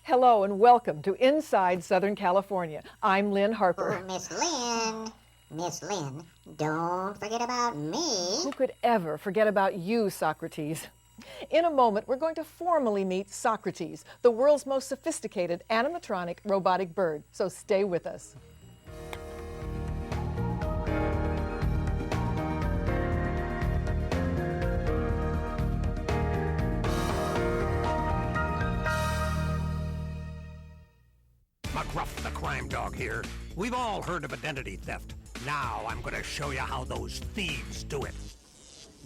Hello and welcome to Inside Southern California. I'm Lynn Harper. Miss Lynn, don't forget about me. Who could ever forget about you, Socrates? In a moment, we're going to formally meet Socrates, the world's most sophisticated animatronic robotic bird. So stay with us. McGruff the crime dog here. We've all heard of identity theft. Now I'm going to show you how those thieves do it.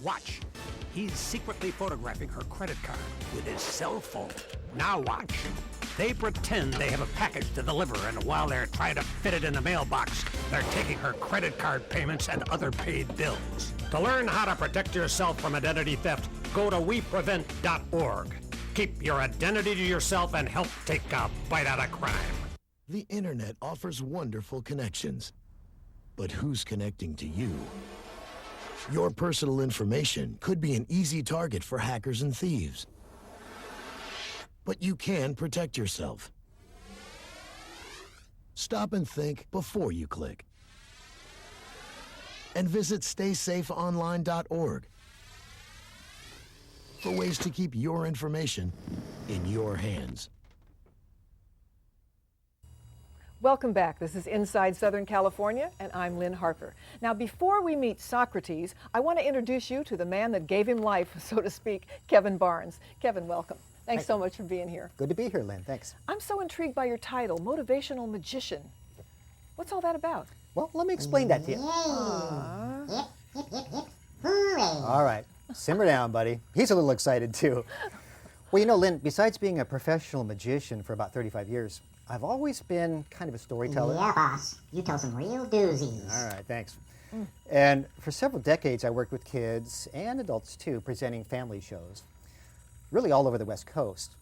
Watch. He's secretly photographing her credit card with his cell phone. Now watch. They pretend they have a package to deliver, and while they're trying to fit it in the mailbox, they're taking her credit card payments and other paid bills. To learn how to protect yourself from identity theft, go to weprevent.org. Keep your identity to yourself and help take a bite out of crime. The internet offers wonderful connections, but who's connecting to you? Your personal information could be an easy target for hackers and thieves. But you can protect yourself. Stop and think before you click. And visit staysafeonline.org for ways to keep your information in your hands. Welcome back. This is Inside Southern California, and I'm Lynn Harper. Now, before we meet Socrates, I want to introduce you to the man that gave him life, so to speak, Kevin Barnes. Kevin, welcome. Thanks so much for being here. Good to be here, Lynn. Thanks. I'm so intrigued by your title, Motivational Magician. What's all that about? Well, let me explain that to you. Yep, yep, yep, yep. Hooray. All right. Simmer down, buddy. He's a little excited, too. Well, you know, Lynn, besides being a professional magician for about 35 years, I've always been kind of a storyteller. Yeah, boss. You tell some real doozies. All right, thanks. And for several decades, I worked with kids and adults, too, presenting family shows, really all over the West Coast.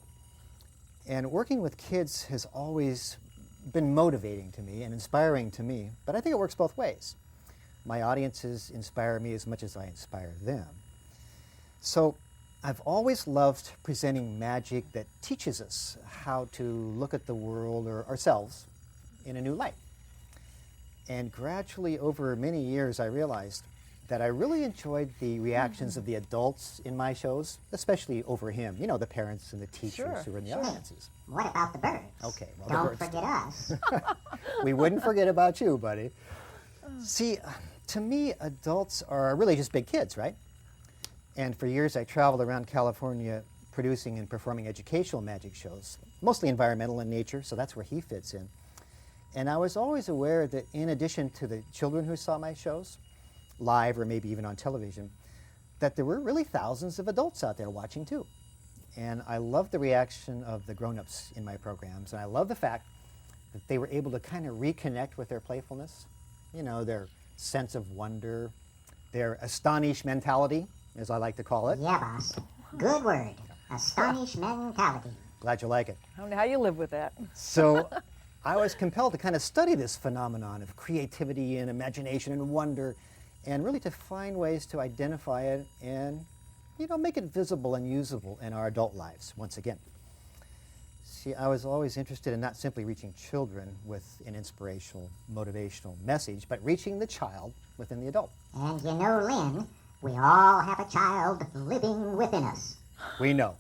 And working with kids has always been motivating to me and inspiring to me, but I think it works both ways. My audiences inspire me as much as I inspire them. So I've always loved presenting magic that teaches us how to look at the world or ourselves in a new light. And gradually, over many years, I realized that I really enjoyed the reactions of the adults in my shows, especially over him, you know, the parents and the teachers who were in the audiences. What about the birds? Okay, well, Don't the birds. forget us. We wouldn't forget about you, buddy. See, to me, adults are really just big kids, right? And for years, I traveled around California producing and performing educational magic shows, mostly environmental in nature, so that's where he fits in. And I was always aware that in addition to the children who saw my shows, live or maybe even on television, that there were really thousands of adults out there watching too. And I love the reaction of the grown-ups in my programs, and I love the fact that they were able to kind of reconnect with their playfulness, you know, their sense of wonder, their astonished mentality, as I like to call it. Yeah, boss. Good word. Astonish mentality. Glad you like it. I don't know how you live with that. So I was compelled to kind of study this phenomenon of creativity and imagination and wonder, and really to find ways to identify it and, you know, make it visible and usable in our adult lives once again. See, I was always interested in not simply reaching children with an inspirational, motivational message, but reaching the child within the adult. And you know, Lynn, we all have a child living within us. We know.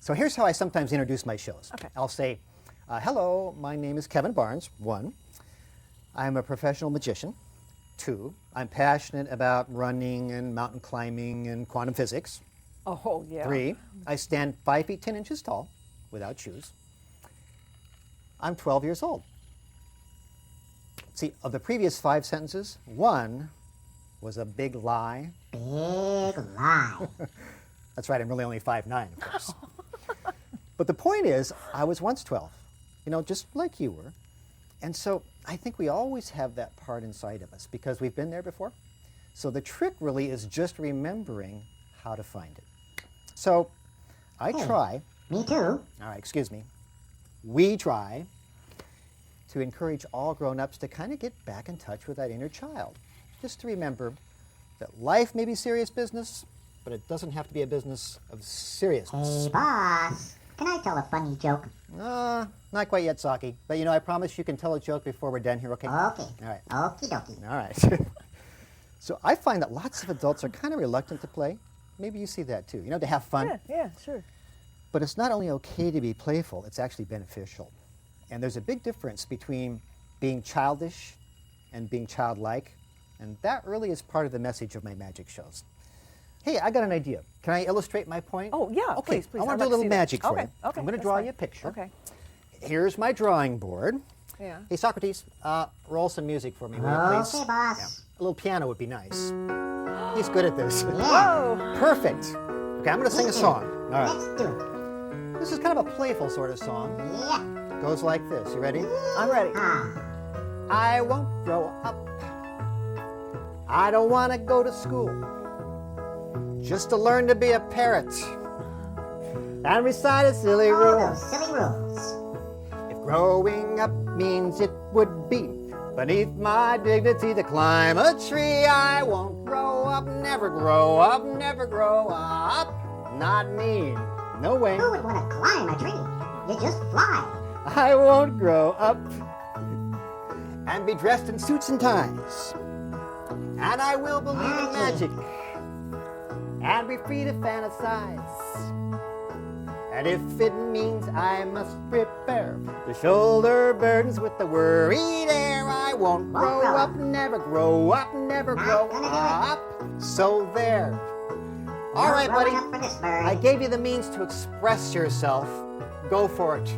So here's how I sometimes introduce my shows. Okay. I'll say, hello, my name is Kevin Barnes, 1. I'm a professional magician. 2, I'm passionate about running and mountain climbing and quantum physics. Oh, yeah. 3, I stand 5 feet 10 inches tall without shoes. I'm 12 years old. See, of the previous 5 sentences, 1 was a big lie. Big lie. That's right, I'm really only 5'9", of course. But the point is, I was once 12, you know, just like you were. And so I think we always have that part inside of us because we've been there before. So the trick really is just remembering how to find it. So I try. Me too. All right, excuse me. We try to encourage all grown-ups to kind of get back in touch with that inner child. Just to remember that life may be serious business, but it doesn't have to be a business of seriousness. Hey, boss. can I tell a funny joke? Not quite yet, Saki. But I promise you can tell a joke before we're done here, okay? Okay. All right. Okie dokie. All right. So I find that lots of adults are kind of reluctant to play. Maybe you see that too, to have fun. Yeah, sure. But it's not only okay to be playful, it's actually beneficial. And there's a big difference between being childish and being childlike. And that really is part of the message of my magic shows. Hey, I got an idea. Can I illustrate my point? Oh, yeah, okay. please. I want I'd to do a like little see that. magic for Okay, you. okay, I'm going to that's draw fine. you a picture. Okay. Here's my drawing board. Yeah. Hey, Socrates, roll some music for me, will you, please? Okay, boss. A little piano would be nice. He's good at this. Whoa! Perfect. Okay, I'm going to sing a song. All right. Let's do it. This is kind of a playful sort of song. Yeah. Goes like this. You ready? I'm ready. I won't grow up. I don't want to go to school. Just to learn to be a parrot and recite a silly All rule. those silly rules. If growing up means it would be beneath my dignity to climb a tree, I won't grow up, never grow up, never grow up. Not me. No way. Who would want to climb a tree? You just fly. I won't grow up and be dressed in suits and ties. And I will believe in magic and be free to fantasize. And if it means I must prepare to shoulder burdens with the worried air, I won't grow up, never grow up, never grow up. So there. All right, buddy. Growing up for this bird. I gave you the means to express yourself. Go for it.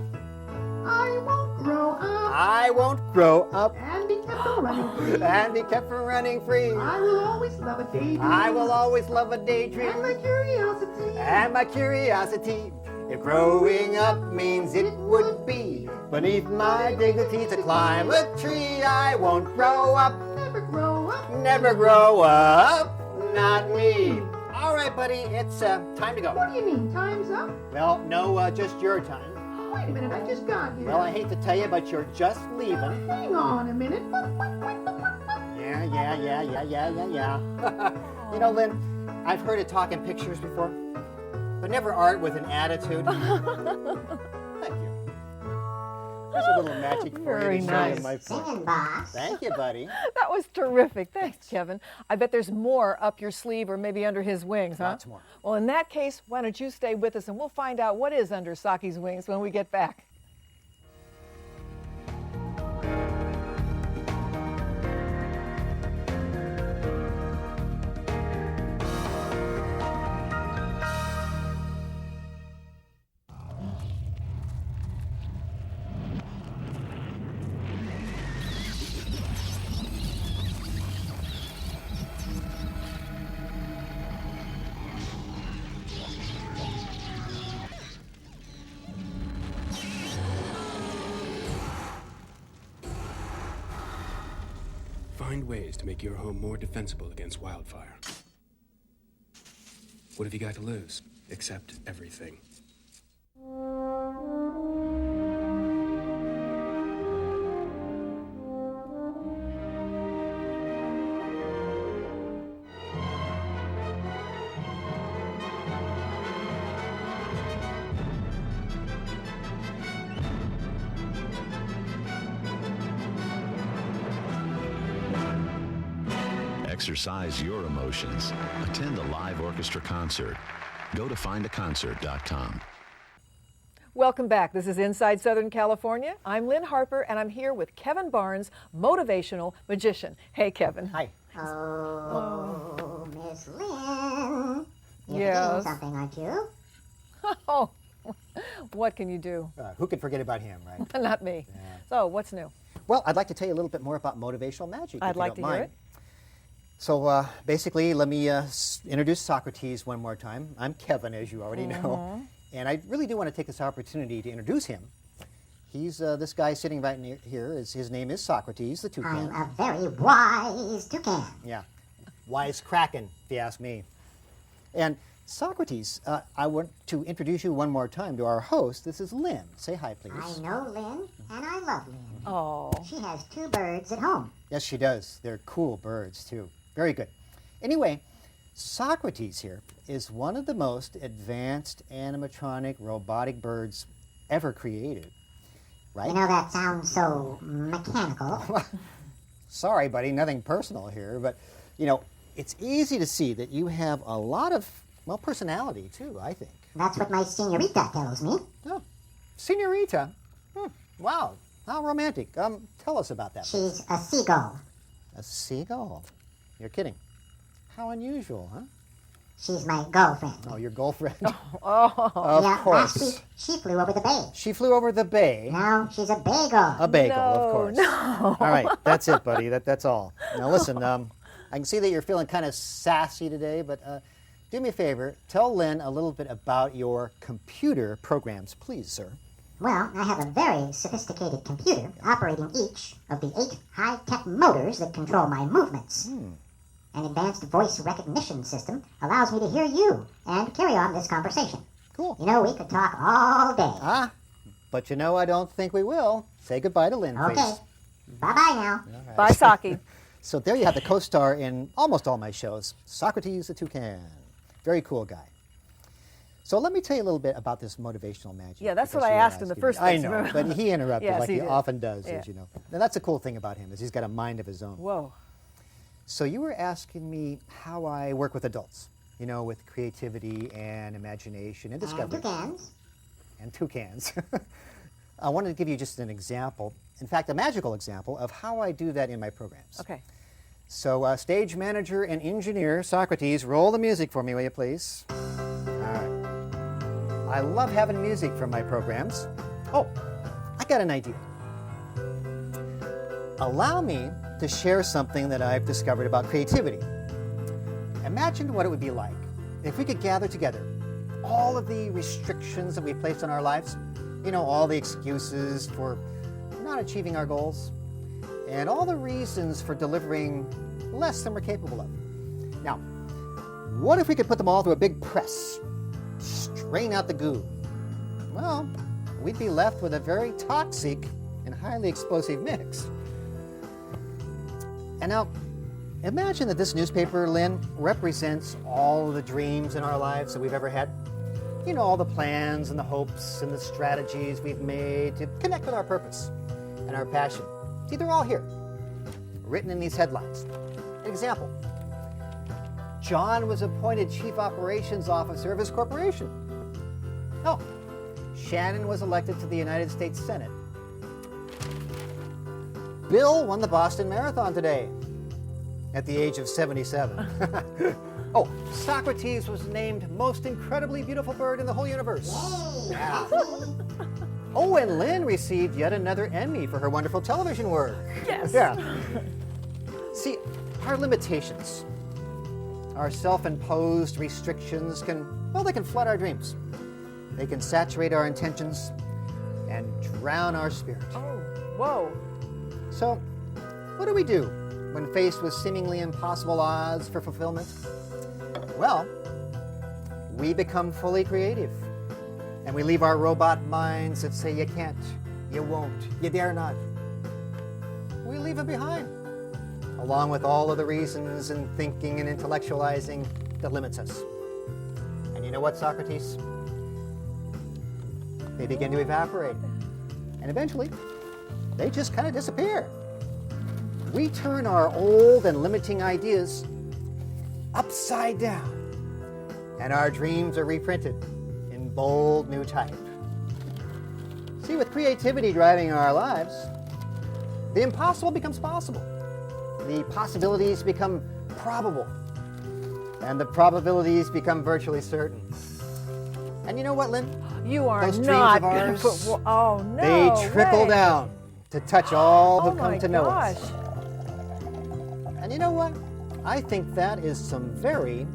I won't grow up I won't grow up and be kept from running free. and be kept from running free. I will always love a daydream. I will always love a And daydream my curiosity. and my curiosity. If growing up means it would be beneath my dignity to climb a tree, I won't grow up, Never grow up. never grow up, not me. All right, buddy, it's time to go. What do you mean? Time's up? Well, no, just your time. Wait a minute, I just got here. Well, I hate to tell you, but you're just leaving. Hang on a minute. Yeah. Lynn, I've heard of talking pictures before, but never art with an attitude. Thank you. There's a little magic for Very you to show you nice. my point. Singing, boss. Thank you, buddy. That was terrific. Thanks, Kevin. I bet there's more up your sleeve or maybe under his wings, huh? Lots more. Well, in that case, why don't you stay with us and we'll find out what is under Saki's wings when we get back. Find ways to make your home more defensible against wildfire. What have you got to lose? Except everything. Exercise your emotions. Attend a live orchestra concert. Go to findaconcert.com. Welcome back. This is Inside Southern California. I'm Lynn Harper, and I'm here with Kevin Barnes, motivational magician. Hey, Kevin. Hi. Oh, Miss Lynn. You're Yes. forgetting something, aren't you? Oh, what can you do? Who could forget about him, right? Not me. So, what's new? Well, I'd like to tell you a little bit more about motivational magic. I'd if you like don't to hear mind. it. So basically, let me introduce Socrates one more time. I'm Kevin, as you already know. And I really do want to take this opportunity to introduce him. He's this guy sitting right near here. His name is Socrates, the toucan. I'm a very wise toucan. Yeah, wise kraken, if you ask me. And Socrates, I want to introduce you one more time to our host. This is Lynn. Say hi, please. I know Lynn, and I love Lynn. Oh, She has 2 birds at home. Yes, she does. They're cool birds, too. Very good. Anyway, Socrates here is one of the most advanced animatronic robotic birds ever created, right? You know, that sounds so mechanical. Sorry, buddy, nothing personal here, but, you know, it's easy to see that you have a lot of, well, personality, too, I think. That's what my senorita tells me. Oh, senorita? Wow, how romantic. Tell us about that. She's a seagull. A seagull? You're kidding. How unusual, huh? She's my girlfriend. Oh, your girlfriend. Oh, Of Yeah, course. last week she flew over the bay. She flew over the bay. Now she's a bagel. A bagel, no, of course. No. All right, that's it, buddy. That's all. Now listen, I can see that you're feeling kind of sassy today, but do me a favor. Tell Lynn a little bit about your computer programs, please, sir. Well, I have a very sophisticated computer operating each of the 8 high-tech motors that control my movements. An advanced voice recognition system allows me to hear you and carry on this conversation. Cool. You know, we could talk all day. Ah, but you know, I don't think we will. Say goodbye to Lynn, Okay. please. Bye-bye now. Bye, Saki. So there you have the co-star in almost all my shows, Socrates the Toucan. Very cool guy. So let me tell you a little bit about this motivational magic. Yeah, that's because what I you were asked in the asking first me. I place. know, but he interrupted Yes, like he he did. often does, Yeah. as you know. And that's the cool thing about him, is he's got a mind of his own. Whoa. So you were asking me how I work with adults, you know, with creativity and imagination and discovery. Toucans. And toucans. I wanted to give you just an example, in fact, a magical example of how I do that in my programs. Okay. So stage manager and engineer Socrates, roll the music for me, will you please? All right. I love having music from my programs. Oh, I got an idea. Allow me to share something that I've discovered about creativity. Imagine what it would be like if we could gather together all of the restrictions that we placed on our lives, you know, all the excuses for not achieving our goals, and all the reasons for delivering less than we're capable of. Now, what if we could put them all through a big press, strain out the goo? Well, we'd be left with a very toxic and highly explosive mix. And now, imagine that this newspaper, Lynn, represents all of the dreams in our lives that we've ever had. You know, all the plans and the hopes and the strategies we've made to connect with our purpose and our passion. See, they're all here, written in these headlines. An example, John was appointed Chief Operations Officer of his corporation. Oh, Shannon was elected to the United States Senate. Bill won the Boston Marathon today at the age of 77. Oh, Socrates was named most incredibly beautiful bird in the whole universe. Yeah. Oh, and Lynn received yet another Emmy for her wonderful television work. Yes. Yeah. See, our limitations, our self-imposed restrictions they can flood our dreams. They can saturate our intentions and drown our spirit. Oh, whoa. So, what do we do when faced with seemingly impossible odds for fulfillment? Well, we become fully creative. And we leave our robot minds that say you can't, you won't, you dare not. We leave them behind, along with all of the reasons and thinking and intellectualizing that limits us. And you know what, Socrates? They begin to evaporate. And eventually, they just kind of disappear. We turn our old and limiting ideas upside down, and our dreams are reprinted in bold new type. See, with creativity driving our lives, the impossible becomes possible. The possibilities become probable, and the probabilities become virtually certain. And you know what, Lynn? You are Those dreams not of going to ours, put. Oh, no. They trickle way. down to touch all who Oh, come my to know gosh. us. And you know what? I think that is some very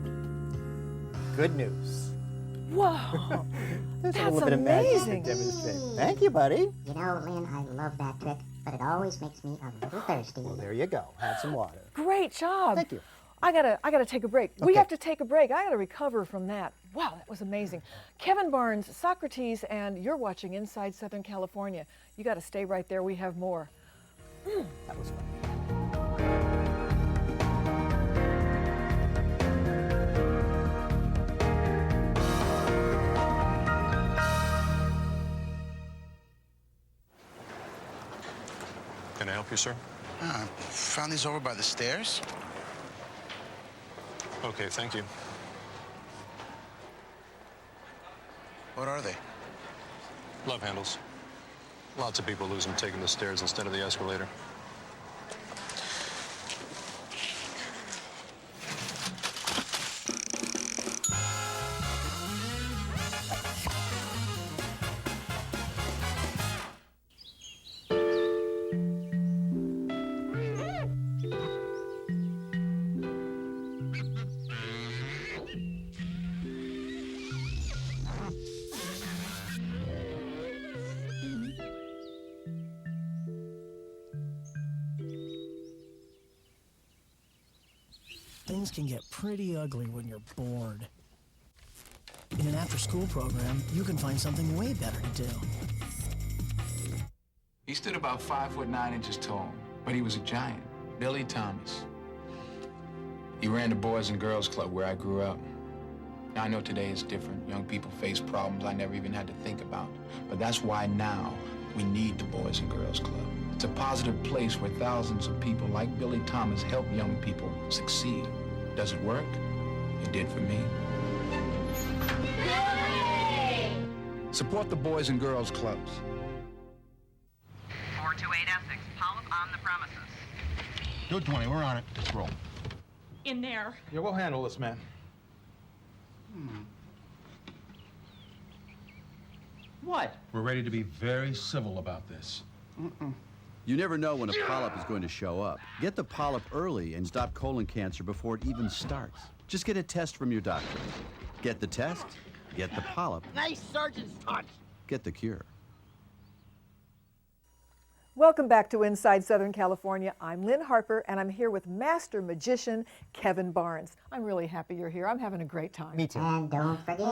good news. Whoa. There's a That's little bit of magic amazing. to demonstrate. Thank you, buddy. You know, Lynn, I love that trick, but it always makes me a little thirsty. Well, there you go. Have some water. Great job. Thank you. I gotta take a break. We Okay. have to take a break. I gotta recover from that. Wow, that was amazing. Kevin Barnes, Socrates, and you're watching Inside Southern California. You gotta stay right there. We have more. That was fun. help you, sir? I found these over by the stairs. Okay, thank you. What are they? Love handles. Lots of people lose them taking the stairs instead of the escalator. Things can get pretty ugly when you're bored. In an after-school program, you can find something way better to do. He stood about 5'9" tall, but he was a giant. Billy Thomas. He ran the Boys and Girls Club where I grew up. Now, I know today is different. Young people face problems I never even had to think about. But that's why now we need the Boys and Girls Club. It's a positive place where thousands of people like Billy Thomas help young people succeed. Does it work? It did for me. Yay! Support the Boys and Girls Clubs. 428 Essex, polyp on the premises. 220, we're on it. Let's roll. In there. Yeah, we'll handle this, man. What? We're ready to be very civil about this. You never know when a polyp is going to show up. Get the polyp early and stop colon cancer before it even starts. Just get a test from your doctor. Get the test, get the polyp, Nice surgeon's touch. get the cure. Welcome back to Inside Southern California. I'm Lynn Harper, and I'm here with master magician Kevin Barnes. I'm really happy you're here. I'm having a great time. Me too. And don't forget me.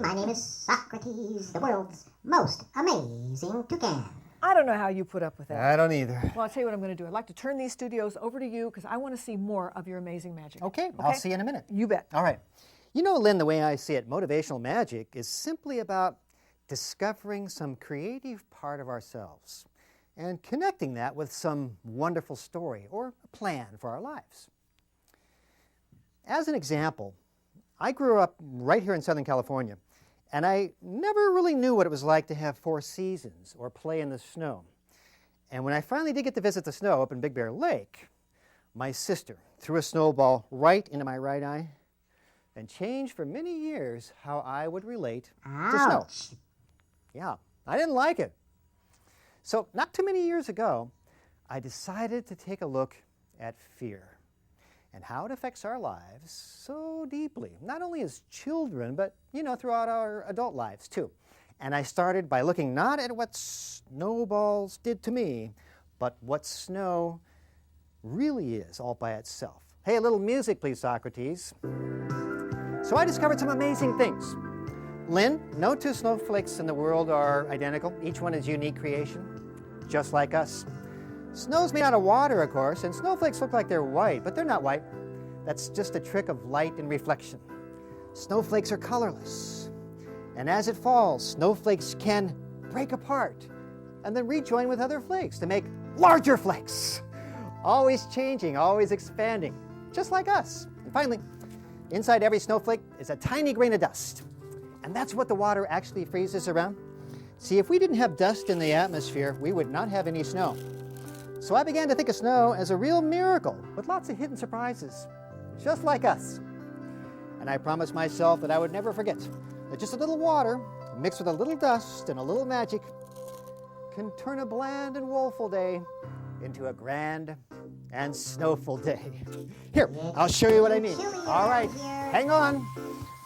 My name is Socrates, the world's most amazing toucan. I don't know how you put up with that. I don't either. Well, I'll tell you what I'm going to do. I'd like to turn these studios over to you because I want to see more of your amazing magic. Okay, I'll see you in a minute. You bet. All right. You know, Lynn, the way I see it, motivational magic is simply about discovering some creative part of ourselves and connecting that with some wonderful story or a plan for our lives. As an example, I grew up right here in Southern California, and I never really knew what it was like to have 4 seasons or play in the snow. And when I finally did get to visit the snow up in Big Bear Lake, my sister threw a snowball right into my right eye and changed for many years how I would relate to snow. Yeah, I didn't like it. So not too many years ago, I decided to take a look at fear and how it affects our lives so deeply, not only as children, but, throughout our adult lives too. And I started by looking not at what snowballs did to me, but what snow really is all by itself. Hey, a little music, please, Socrates. So I discovered some amazing things. Lynn, no 2 snowflakes in the world are identical. Each one is a unique creation, just like us. Snow's made out of water, of course, and snowflakes look like they're white, but they're not white. That's just a trick of light and reflection. Snowflakes are colorless. And as it falls, snowflakes can break apart and then rejoin with other flakes to make larger flakes. Always changing, always expanding, just like us. And finally, inside every snowflake is a tiny grain of dust. And that's what the water actually freezes around. See, if we didn't have dust in the atmosphere, we would not have any snow. So I began to think of snow as a real miracle with lots of hidden surprises, just like us. And I promised myself that I would never forget that just a little water mixed with a little dust and a little magic can turn a bland and woeful day into a grand and snowful day. Here, I'll show you what I mean. All right, hang on.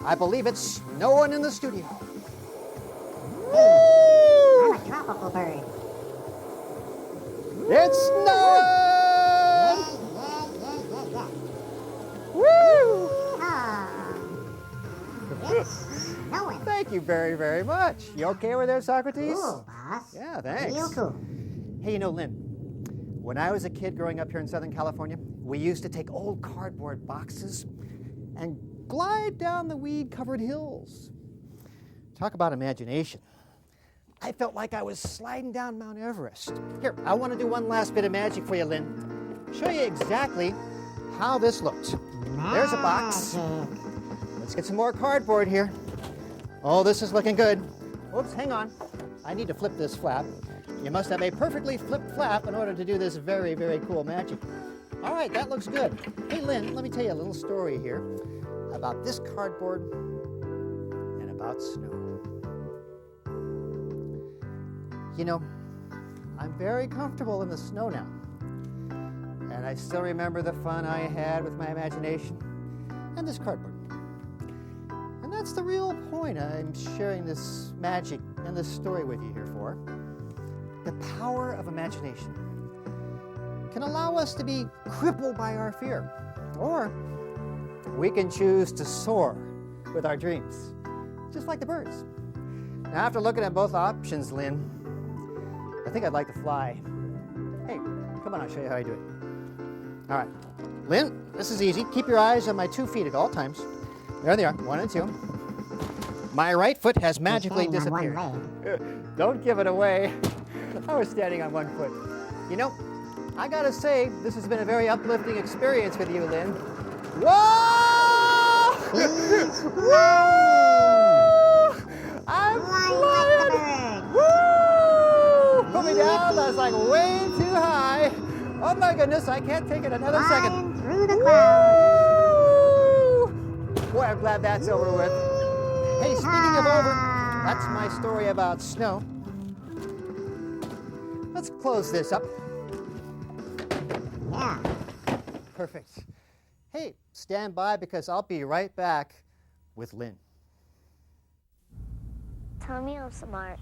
I believe it's snowing in the studio. I'm a tropical bird. It's snowing! Yeah. Woo! It's snowing. Thank you very, very much. You okay over there, Socrates? Cool, boss. Yeah, thanks. Real cool. Hey, Lynn, when I was a kid growing up here in Southern California, we used to take old cardboard boxes and glide down the weed-covered hills. Talk about imagination. I felt like I was sliding down Mount Everest. Here, I want to do one last bit of magic for you, Lynn. Show you exactly how this looked. There's a box. Let's get some more cardboard here. Oh, this is looking good. Oops, hang on. I need to flip this flap. You must have a perfectly flipped flap in order to do this very, very cool magic. All right, that looks good. Hey, Lynn, let me tell you a little story here about this cardboard and about snow. You know, I'm very comfortable in the snow now. And I still remember the fun I had with my imagination and this cardboard. And that's the real point I'm sharing this magic and this story with you here for. The power of imagination can allow us to be crippled by our fear, or we can choose to soar with our dreams, just like the birds. Now, after looking at both options, Lynn, I think I'd like to fly. Hey, come on, I'll show you how I do it. All right, Lynn, this is easy. Keep your eyes on my 2 feet at all times. There they are, 1 and 2. My right foot has magically disappeared. Don't give it away. I was standing on 1 foot. You know, I gotta say, this has been a very uplifting experience with you, Lynn. Whoa! Woo! I'm flying! Woo! Put me down, that's like way too high. Oh my goodness, I can't take it another second. Through the clouds. Boy, I'm glad that's over with. Hey, speaking of over, that's my story about snow. Let's close this up. Yeah. Perfect. Hey, stand by because I'll be right back with Lynn. Tell me I'm smart.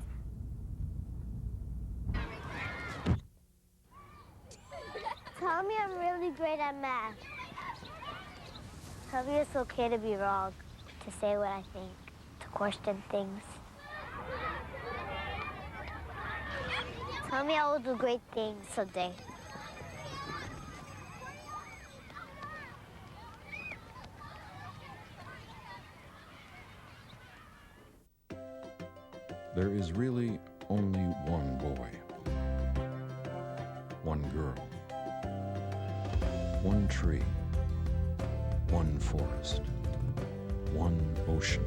Tell me I'm really great at math. Tell me it's okay to be wrong, to say what I think, to question things. Tell me I will do great things someday. There is really only one boy, one girl, one tree, one forest, one ocean,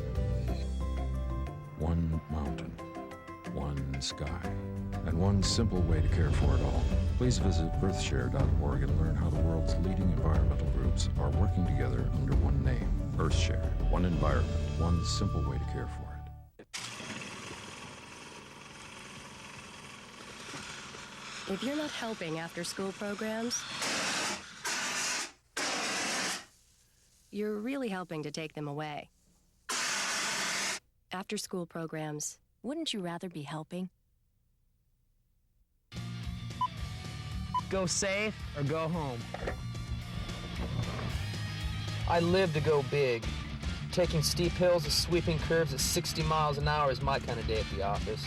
one mountain, one sky, and one simple way to care for it all. Please visit earthshare.org and learn how the world's leading environmental groups are working together under one name, Earthshare. One environment, one simple way to care for it. If you're not helping after-school programs, you're really helping to take them away. After-school programs, wouldn't you rather be helping? Go safe or go home. I live to go big. Taking steep hills and sweeping curves at 60 miles an hour is my kind of day at the office.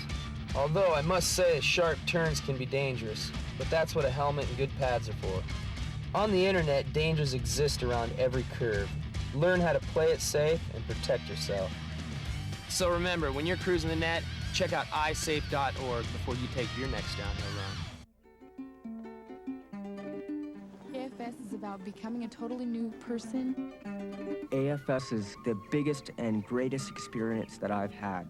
Although I must say sharp turns can be dangerous, but that's what a helmet and good pads are for. On the internet, dangers exist around every curve. Learn how to play it safe and protect yourself. So remember, when you're cruising the net, check out iSafe.org before you take your next downhill run. AFS is about becoming a totally new person. AFS is the biggest and greatest experience that I've had.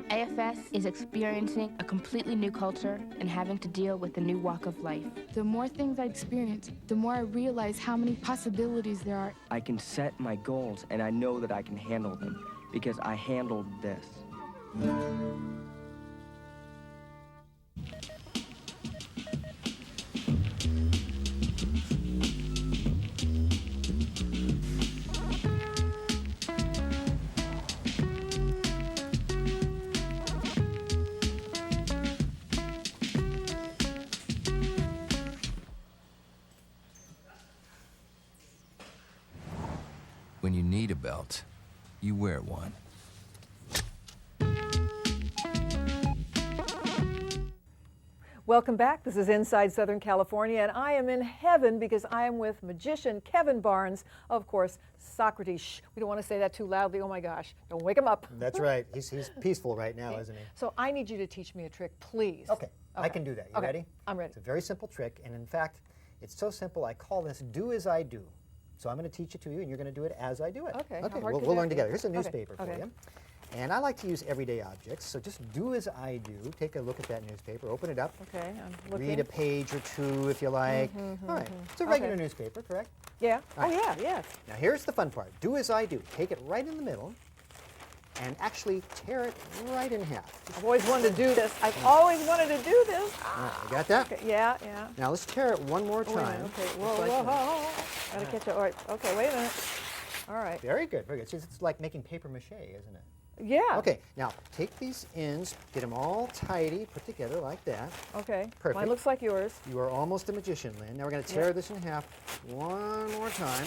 AFS is experiencing a completely new culture and having to deal with a new walk of life. The more things I experience, the more I realize how many possibilities there are. I can set my goals, and I know that I can handle them because I handled this. When you need a belt, you wear one. Welcome back. This is Inside Southern California, and I am in heaven because I am with magician Kevin Barnes, of course, Socrates. Shh, we don't want to say that too loudly. Oh my gosh, don't wake him up. That's right. He's peaceful right now, isn't he? So I need you to teach me a trick, please. Okay, I can do that. You ready? I'm ready. It's a very simple trick, and in fact, it's so simple I call this do as I do. So I'm going to teach it to you, and you're going to do it as I do it. Okay. Okay, How hard we'll could learn that be? together. Here's a newspaper for Okay. you. And I like to use everyday objects, so just do as I do. Take a look at that newspaper, open it up. Okay, I'm looking. Read a page or two if you like. All right, it's a regular newspaper, correct? Yeah. All right. Oh, yeah, yes. Now here's the fun part. Do as I do. Take it right in the middle and actually tear it right in half. I've always wanted to do this. I've always wanted to do this. All right, you got that? Okay. Yeah, yeah. Now let's tear it one more Oh, wait a time. minute. Okay, just whoa, like whoa, that. whoa. Gotta catch it. All right, okay, wait a minute. All right. Very good, very good. It's like making paper mache, isn't it? Yeah. Okay, now take these ends, get them all tidy, put together like that. Okay. Perfect. Mine looks like yours. You are almost a magician, Lynn. Now we're going to tear this in half one more time.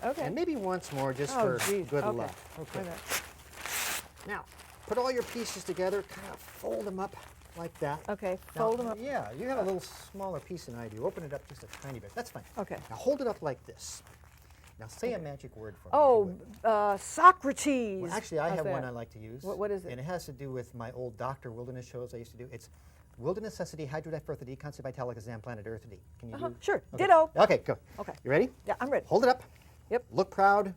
Okay. And maybe once more just Oh, for geez. good Okay. luck. Okay. Okay. Now, put all your pieces together, kind of fold them up like that. Okay, Now, fold them up. Yeah, you have a little smaller piece than I do. Open it up just a tiny bit. That's fine. Okay. Now hold it up like this. Now say a magic word for me. Oh, Socrates. Well, actually, I How's have one that? I like to use. What is it? And it has to do with my old Dr. Wilderness shows I used to do. It's Wilderness Necessity, Hydrodifirthity, Constant Vitalic, Exam Planet Earthity. Can you do? Sure. Okay. Ditto. Okay, go. Okay. You ready? Yeah, I'm ready. Hold it up. Yep. Look proud.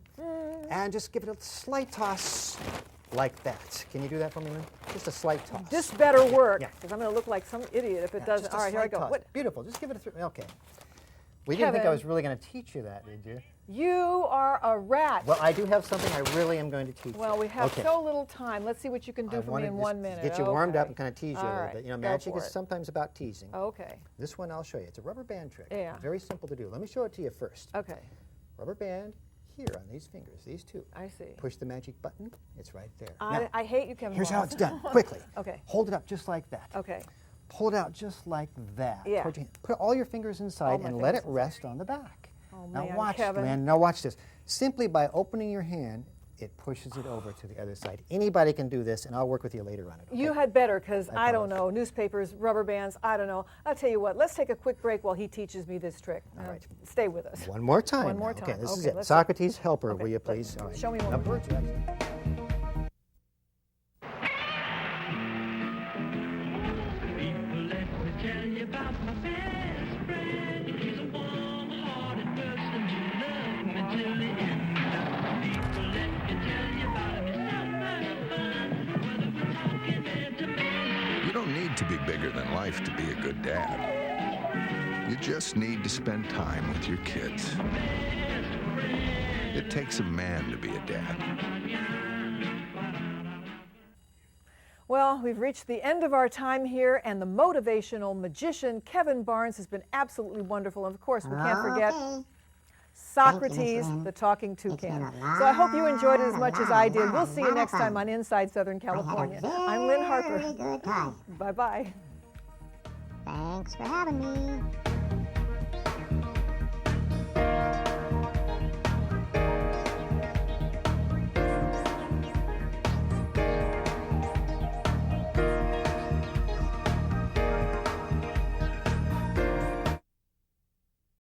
And just give it a slight toss like that. Can you do that for me, Lynn? Just a slight toss. This better work, Yeah. because I'm going to look like some idiot if it Yeah, doesn't. just a All right, here I slight go. toss. What? Beautiful. Just give it a okay. We didn't think I Kevin. was really going to teach you that, did you? You are a rat. Well, I do have something I really am going to teach you. Well, we have Okay. so little time. Let's see what you can do I for wanna me in just 1 minute. Get you warmed up Okay. and kind of tease you All a little right, bit. You know, go magic for is it. sometimes about teasing. Okay. This one I'll show you. It's a rubber band trick. Yeah. Very simple to do. Let me show it to you first. Okay. Rubber band here on these fingers, these two. I see. Push the magic button. It's right there. Now, I hate you, Kevin. here's how Barnes. it's done. Quickly. Okay. Hold it up just like that. Okay. Pull it out just like that. Yeah. Put all your fingers inside my and let it fingers rest on the back. Oh, Now man, watch, Kevin. Lynn. Now watch this. Simply by opening your hand, it pushes it over to the other side. Anybody can do this, and I'll work with you later on it. Okay? You had better, because I don't promise. know. Newspapers, rubber bands, I don't know. I'll tell you what, let's take a quick break while he teaches me this trick. All right. Stay with us. One more time. One more now. time. Okay, this is Okay, it. let's Socrates, helper, Okay, will you let- please? All right. show me one Now, more. birds, right? You don't need to be bigger than life to be a good dad. You just need to spend time with your kids. It takes a man to be a dad. Well, we've reached the end of our time here, and the motivational magician Kevin Barnes has been absolutely wonderful. And of course, we can't forget Okay. Socrates, the talking toucan. So I hope you enjoyed it as much as I did. We'll see you next time on Inside Southern California. I'm Lynn Harper. Very good time. Bye-bye. Thanks for having me.